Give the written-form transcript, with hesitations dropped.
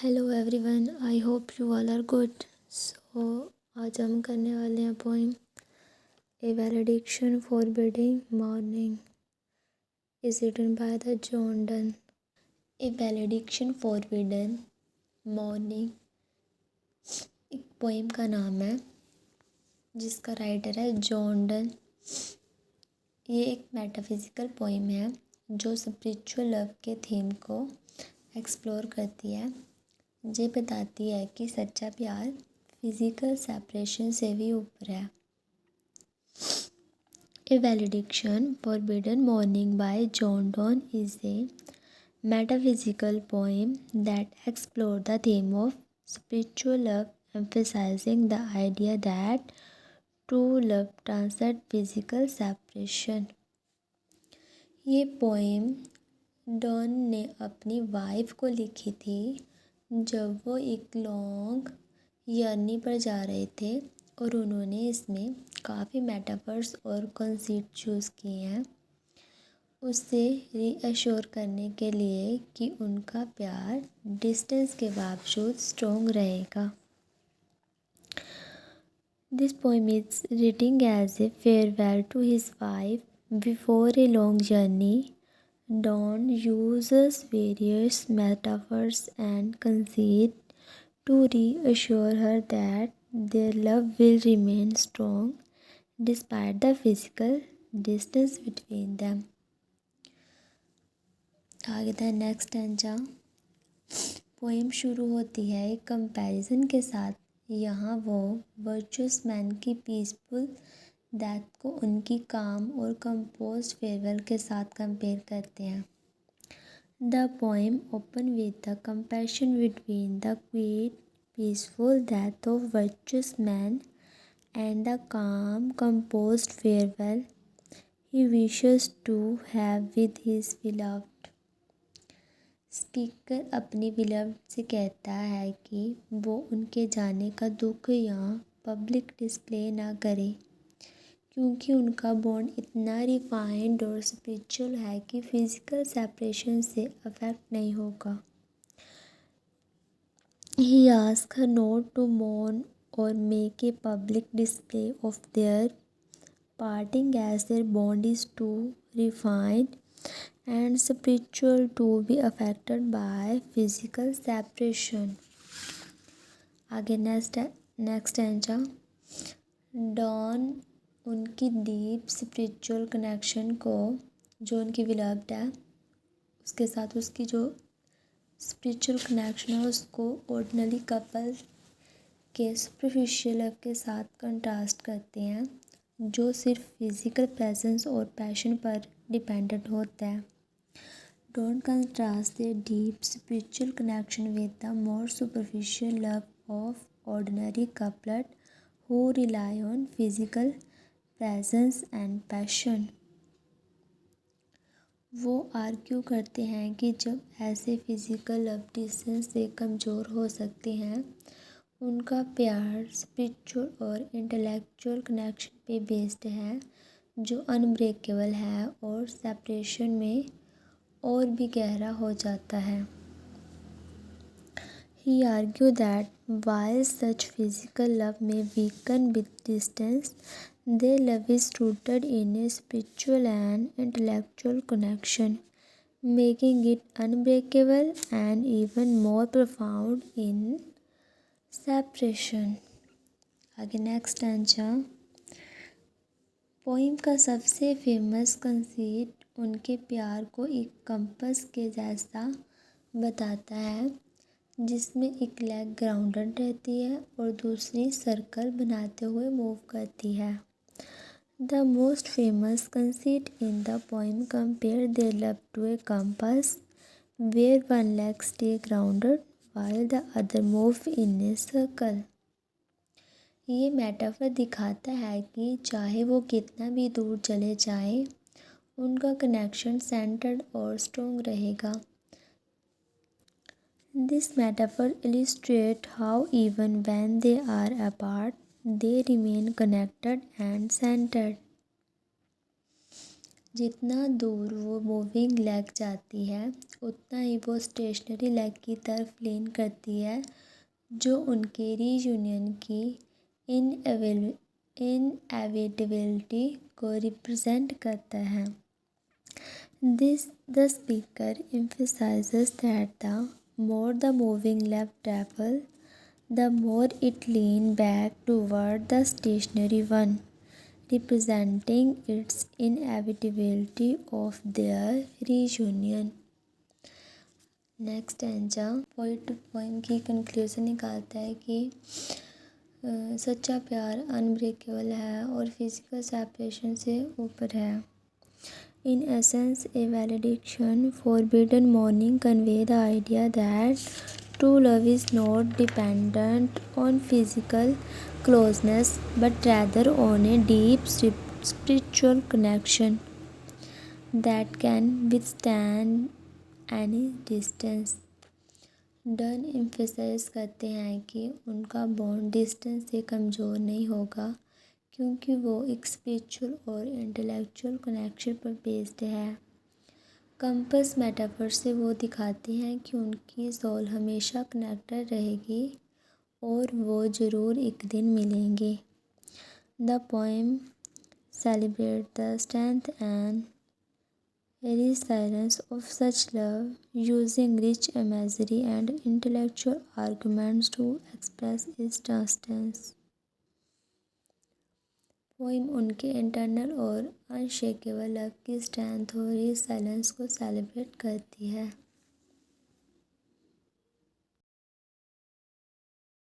Hello everyone, I hope you all are good. So आज हम करने वाले हैं poem a valediction forbidding mourning is written by the John Donne. A valediction forbidding mourning एक poem का नाम है जिसका राइटर है जॉन डन। ये एक मेटाफिज़िकल पोइम है जो स्पिरिचुअल लव के थीम को एक्सप्लोर करती है। ये बताती है कि सच्चा प्यार फिजिकल सेपरेशन से भी ऊपर है। A valediction forbidding mourning by John Donne is a metaphysical poem that explores the theme of spiritual love, emphasizing the idea that true love transcends physical separation. ये पोएम डॉन ने अपनी wife को लिखी थी जब वो एक लॉन्ग जर्नी पर जा रहे थे और उन्होंने इसमें काफ़ी मेटाफर्स और कंसीट चूज़ किए हैं उससे रीअश्योर करने के लिए कि उनका प्यार डिस्टेंस के बावजूद स्ट्रॉन्ग रहेगा। This poem is writing as a farewell to his wife before a long journey. Dawn uses various metaphors and conceit to reassure her that their love will remain strong despite the physical distance between them. आगे था next stanza. Poem शुरू होती है एक comparison के साथ। यहाँ वो वर्चुअस मैन की पीसफुल डेथ को उनकी काम और कंपोज्ड फेयरवेल के साथ कंपेयर करते हैं। The poem open with the comparison between the quiet peaceful death of virtuous man and the calm composed farewell he wishes to have with his beloved. Speaker अपनी beloved से कहता है कि वो उनके जाने का दुख या पब्लिक डिस्प्ले ना करे क्योंकि उनका बॉन्ड इतना रिफाइंड और स्पिरिचुअल है कि फिजिकल सेपरेशन से अफेक्ट नहीं होगा। He asked her not to mourn or make a public display of their parting as their bond is too refined and spiritual to be affected by physical separation. आगे next एंजा। Donne उनकी deep spiritual connection को जो उनकी beloved है उसके साथ उसकी जो स्पिरिचुअल कनेक्शन है उसको ऑर्डिनरी कपल के सुपरफिशियल लव के साथ कंट्रास्ट करते हैं जो सिर्फ फिजिकल प्रेजेंस और पैशन पर डिपेंडेंट होता है। Don't contrast the deep spiritual connection with the more superficial love of ordinary couple who rely on physical presence and passion। वो आर्ग्यू करते हैं कि जब ऐसे फिजिकल लव डिस्टेंस से कमज़ोर हो सकते हैं उनका प्यार स्पिरिचुअल और इंटेलेक्चुअल कनेक्शन पे बेस्ड है जो अनब्रेकेबल है और सेपरेशन में और भी गहरा हो जाता है। He argued that while such physical love may weaken with distance, their love is rooted in a spiritual and intellectual connection, making it unbreakable and even more profound in separation। आगे next stanza. Poem का सबसे famous conceit उनके प्यार को एक compass के जैसा बताता है जिसमें एक लेग ग्राउंडेड रहती है और दूसरी सर्कल बनाते हुए मूव करती है। The most famous conceit in the poem compare their love to a compass where one leg stay grounded while the other move in a circle। ये मेटाफर दिखाता है कि चाहे वो कितना भी दूर चले जाएं, उनका कनेक्शन सेंटर्ड और स्ट्रॉन्ग रहेगा। This metaphor illustrates how even when they are apart, they remain connected and centered। जितना दूर वो मूविंग लेग जाती है उतना ही वो स्टेशनरी लेग की तरफ लीन करती है, जो उनके रीयूनियन की इनएविटेबिलिटी को रिप्रेजेंट करता है। The speaker emphasizes that the more the moving leg travels, the more it leans back toward the stationary one, representing its inevitability of their reunion. Next stanza poem की conclusion निकालता है कि सच्चा प्यार unbreakable है और फिजिकल सेपरेशन से ऊपर है। In essence, a valediction forbidden mourning convey the idea that true love is not dependent on physical closeness but rather on a deep spiritual connection that can withstand any distance. Donne emphasise करते हैं कि उनका bond distance से कमज़ोर नहीं होगा, क्योंकि वो एक स्पिरिचुअल और इंटेलेक्चुअल कनेक्शन पर बेस्ड है। कंपस मेटाफर से वो दिखाते हैं कि उनकी सोल हमेशा कनेक्टेड रहेगी और वो ज़रूर एक दिन मिलेंगे। The poem celebrate the strength and resilience of such love, using rich imagery and intellectual arguments to express its distance. Poem उनके इंटरनल और अनशेकेबल लव की स्ट्रेंथ और रिसाइलेंस को सेलिब्रेट करती है।